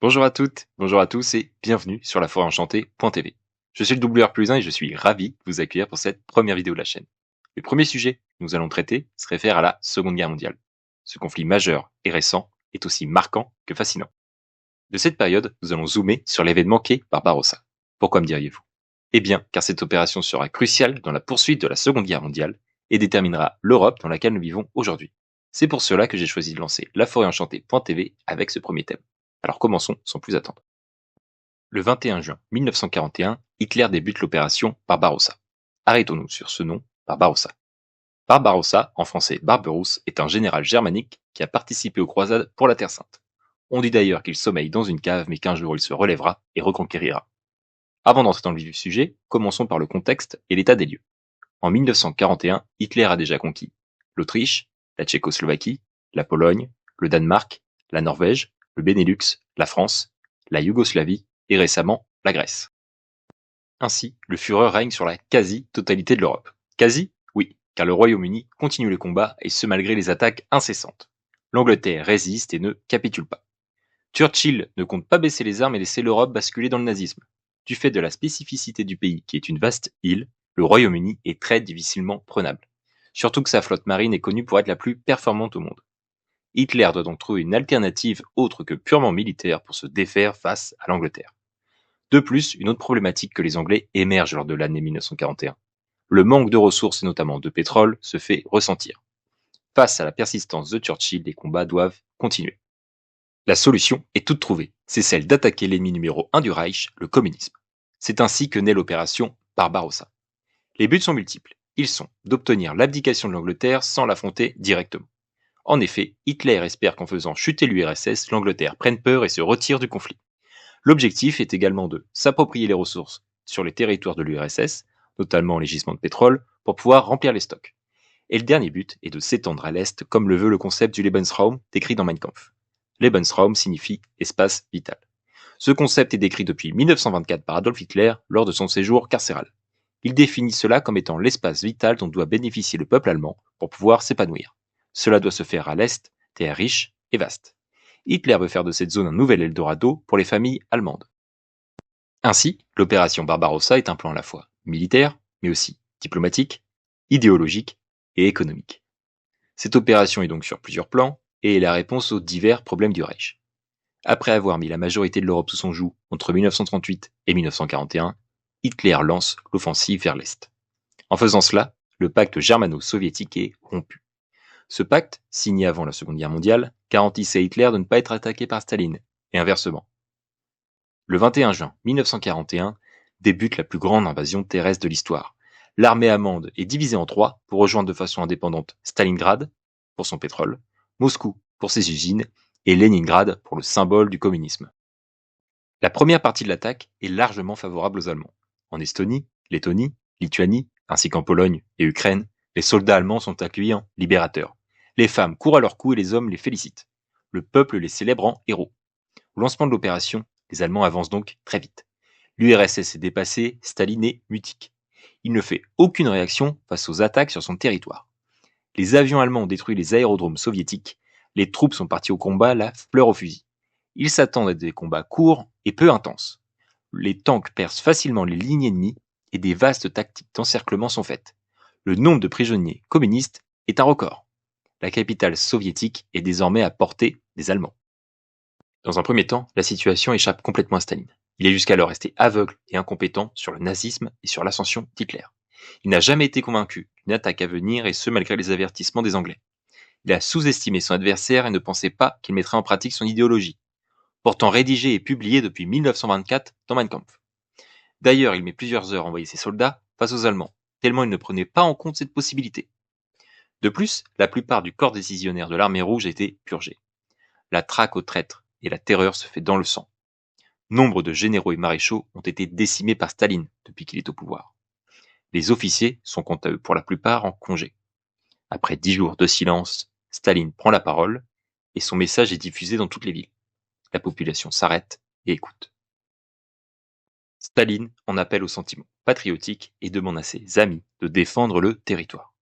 Bonjour à toutes, bonjour à tous et bienvenue sur laforêtenchantée.tv. Je suis le WR+1 et je suis ravi de vous accueillir pour cette première vidéo de la chaîne. Le premier sujet que nous allons traiter se réfère à la Seconde Guerre mondiale. Ce conflit majeur et récent est aussi marquant que fascinant. De cette période, nous allons zoomer sur l'événement qu'est Barbarossa. Pourquoi me diriez-vous? Eh bien, car cette opération sera cruciale dans la poursuite de la Seconde Guerre mondiale et déterminera l'Europe dans laquelle nous vivons aujourd'hui. C'est pour cela que j'ai choisi de lancer laforêtenchantée.tv avec ce premier thème. Alors commençons sans plus attendre. Le 21 juin 1941, Hitler débute l'opération Barbarossa. Arrêtons-nous sur ce nom, Barbarossa. Barbarossa, en français Barberousse, est un général germanique qui a participé aux croisades pour la Terre Sainte. On dit d'ailleurs qu'il sommeille dans une cave mais qu'un jour il se relèvera et reconquérira. Avant d'entrer dans le vif du sujet, commençons par le contexte et l'état des lieux. En 1941, Hitler a déjà conquis l'Autriche, la Tchécoslovaquie, la Pologne, le Danemark, la Norvège, le Benelux, la France, la Yougoslavie et récemment la Grèce. Ainsi, le Führer règne sur la quasi-totalité de l'Europe. Quasi? Oui, car le Royaume-Uni continue les combats et ce malgré les attaques incessantes. L'Angleterre résiste et ne capitule pas. Churchill ne compte pas baisser les armes et laisser l'Europe basculer dans le nazisme. Du fait de la spécificité du pays qui est une vaste île, le Royaume-Uni est très difficilement prenable. Surtout que sa flotte marine est connue pour être la plus performante au monde. Hitler doit donc trouver une alternative autre que purement militaire pour se défaire face à l'Angleterre. De plus, une autre problématique que les Anglais émerge lors de l'année 1941. Le manque de ressources et notamment de pétrole se fait ressentir. Face à la persistance de Churchill, les combats doivent continuer. La solution est toute trouvée, c'est celle d'attaquer l'ennemi numéro 1 du Reich, le communisme. C'est ainsi que naît l'opération Barbarossa. Les buts sont multiples. Ils sont d'obtenir l'abdication de l'Angleterre sans l'affronter directement. En effet, Hitler espère qu'en faisant chuter l'URSS, l'Angleterre prenne peur et se retire du conflit. L'objectif est également de s'approprier les ressources sur les territoires de l'URSS, notamment les gisements de pétrole, pour pouvoir remplir les stocks. Et le dernier but est de s'étendre à l'Est, comme le veut le concept du Lebensraum décrit dans Mein Kampf. Lebensraum signifie espace vital. Ce concept est décrit depuis 1924 par Adolf Hitler lors de son séjour carcéral. Il définit cela comme étant l'espace vital dont doit bénéficier le peuple allemand pour pouvoir s'épanouir. Cela doit se faire à l'Est, terre riche et vaste. Hitler veut faire de cette zone un nouvel Eldorado pour les familles allemandes. Ainsi, l'opération Barbarossa est un plan à la fois militaire, mais aussi diplomatique, idéologique et économique. Cette opération est donc sur plusieurs plans et est la réponse aux divers problèmes du Reich. Après avoir mis la majorité de l'Europe sous son joug entre 1938 et 1941, Hitler lance l'offensive vers l'Est. En faisant cela, le pacte germano-soviétique est rompu. Ce pacte, signé avant la Seconde Guerre mondiale, garantissait à Hitler de ne pas être attaqué par Staline, et inversement. Le 21 juin 1941 débute la plus grande invasion terrestre de l'histoire. L'armée allemande est divisée en trois pour rejoindre de façon indépendante Stalingrad, pour son pétrole, Moscou pour ses usines, et Leningrad pour le symbole du communisme. La première partie de l'attaque est largement favorable aux Allemands. En Estonie, Lettonie, Lituanie, ainsi qu'en Pologne et Ukraine, les soldats allemands sont accueillis en libérateurs. Les femmes courent à leur cou et les hommes les félicitent. Le peuple les célèbre en héros. Au lancement de l'opération, les Allemands avancent donc très vite. L'URSS est dépassée, Staline est mutique. Il ne fait aucune réaction face aux attaques sur son territoire. Les avions allemands ont détruit les aérodromes soviétiques. Les troupes sont parties au combat, la fleur au fusil. Ils s'attendent à des combats courts et peu intenses. Les tanks percent facilement les lignes ennemies et des vastes tactiques d'encerclement sont faites. Le nombre de prisonniers communistes est un record. La capitale soviétique est désormais à portée des Allemands. Dans un premier temps, la situation échappe complètement à Staline. Il est jusqu'alors resté aveugle et incompétent sur le nazisme et sur l'ascension d'Hitler. Il n'a jamais été convaincu d'une attaque à venir et ce malgré les avertissements des Anglais. Il a sous-estimé son adversaire et ne pensait pas qu'il mettrait en pratique son idéologie, pourtant rédigée et publiée depuis 1924 dans Mein Kampf. D'ailleurs, il met plusieurs heures à envoyer ses soldats face aux Allemands, tellement il ne prenait pas en compte cette possibilité. De plus, la plupart du corps décisionnaire de l'armée rouge a été purgé. La traque aux traîtres et la terreur se fait dans le sang. Nombre de généraux et maréchaux ont été décimés par Staline depuis qu'il est au pouvoir. Les officiers sont quant à eux pour la plupart en congé. Après 10 jours de silence, Staline prend la parole et son message est diffusé dans toutes les villes. La population s'arrête et écoute. Staline en appelle au sentiment patriotique et demande à ses amis de défendre le territoire.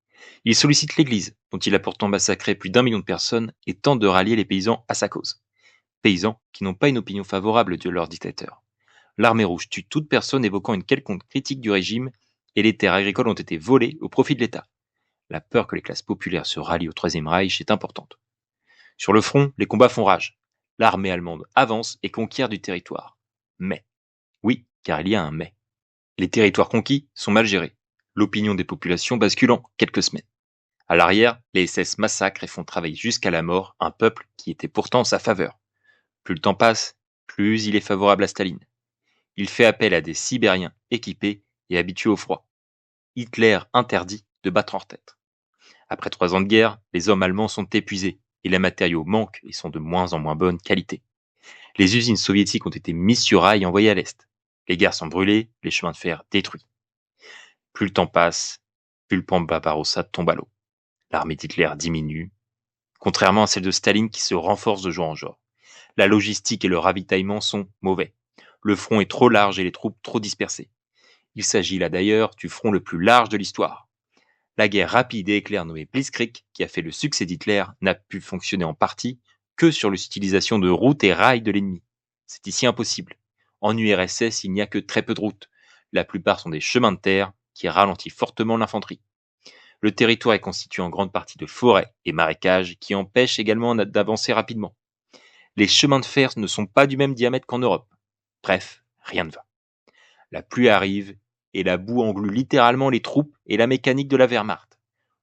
Il sollicite l'Église, dont il a pourtant massacré plus d'1 million de personnes, et tente de rallier les paysans à sa cause. paysans qui n'ont pas une opinion favorable de leur dictateur. L'armée rouge tue toute personne évoquant une quelconque critique du régime et les terres agricoles ont été volées au profit de l'État. La peur que les classes populaires se rallient au Troisième Reich est importante. Sur le front, les combats font rage. L'armée allemande avance et conquiert du territoire. Mais, oui, car il y a un mais. Les territoires conquis sont mal gérés. L'opinion des populations bascule en quelques semaines. À l'arrière, les SS massacrent et font travailler jusqu'à la mort un peuple qui était pourtant en sa faveur. Plus le temps passe, plus il est favorable à Staline. Il fait appel à des Sibériens équipés et habitués au froid. Hitler interdit de battre en retraite. Après 3 ans de guerre, les hommes allemands sont épuisés et les matériaux manquent et sont de moins en moins bonne qualité. Les usines soviétiques ont été mises sur rail et envoyées à l'Est. Les gares sont brûlées, les chemins de fer détruits. Plus le temps passe, plus le plan Barbarossa tombe à l'eau. L'armée d'Hitler diminue, contrairement à celle de Staline qui se renforce de jour en jour. La logistique et le ravitaillement sont mauvais. Le front est trop large et les troupes trop dispersées. Il s'agit là d'ailleurs du front le plus large de l'histoire. La guerre rapide et éclair nommée Blitzkrieg, qui a fait le succès d'Hitler, n'a pu fonctionner en partie que sur l'utilisation de routes et rails de l'ennemi. C'est ici impossible. En URSS, il n'y a que très peu de routes. La plupart sont des chemins de terre qui ralentissent fortement l'infanterie. Le territoire est constitué en grande partie de forêts et marécages qui empêchent également d'avancer rapidement. Les chemins de fer ne sont pas du même diamètre qu'en Europe. Bref, rien ne va. La pluie arrive et la boue englue littéralement les troupes et la mécanique de la Wehrmacht.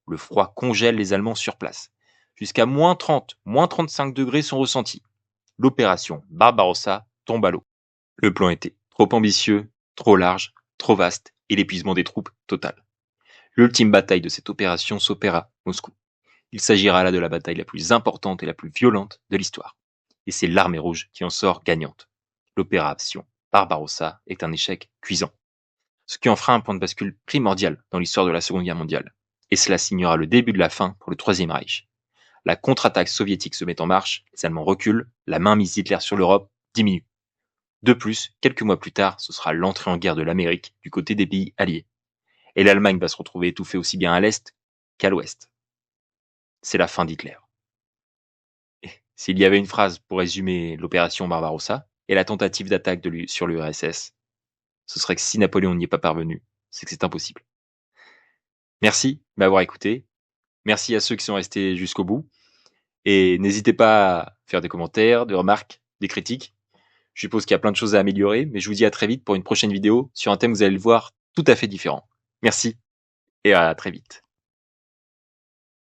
Le froid congèle les Allemands sur place. Jusqu'à moins 30, moins 35 degrés sont ressentis. L'opération Barbarossa tombe à l'eau. Le plan était trop ambitieux, trop large, trop vaste et l'épuisement des troupes total. L'ultime bataille de cette opération s'opéra à Moscou. Il s'agira là de la bataille la plus importante et la plus violente de l'histoire. Et c'est l'armée rouge qui en sort gagnante. L'opération Barbarossa est un échec cuisant, ce qui en fera un point de bascule primordial dans l'histoire de la Seconde Guerre mondiale. Et cela signera le début de la fin pour le Troisième Reich. La contre-attaque soviétique se met en marche, les Allemands reculent, la mainmise d'Hitler sur l'Europe diminue. De plus, quelques mois plus tard, ce sera l'entrée en guerre de l'Amérique du côté des pays alliés. Et l'Allemagne va se retrouver étouffée aussi bien à l'Est qu'à l'Ouest. C'est la fin d'Hitler. S'il y avait une phrase pour résumer l'opération Barbarossa et la tentative d'attaque sur l'URSS, ce serait que si Napoléon n'y est pas parvenu, c'est que c'est impossible. Merci de m'avoir écouté. Merci à ceux qui sont restés jusqu'au bout. Et n'hésitez pas à faire des commentaires, des remarques, des critiques. Je suppose qu'il y a plein de choses à améliorer, mais je vous dis à très vite pour une prochaine vidéo sur un thème, vous allez le voir, tout à fait différent. Merci et à très vite.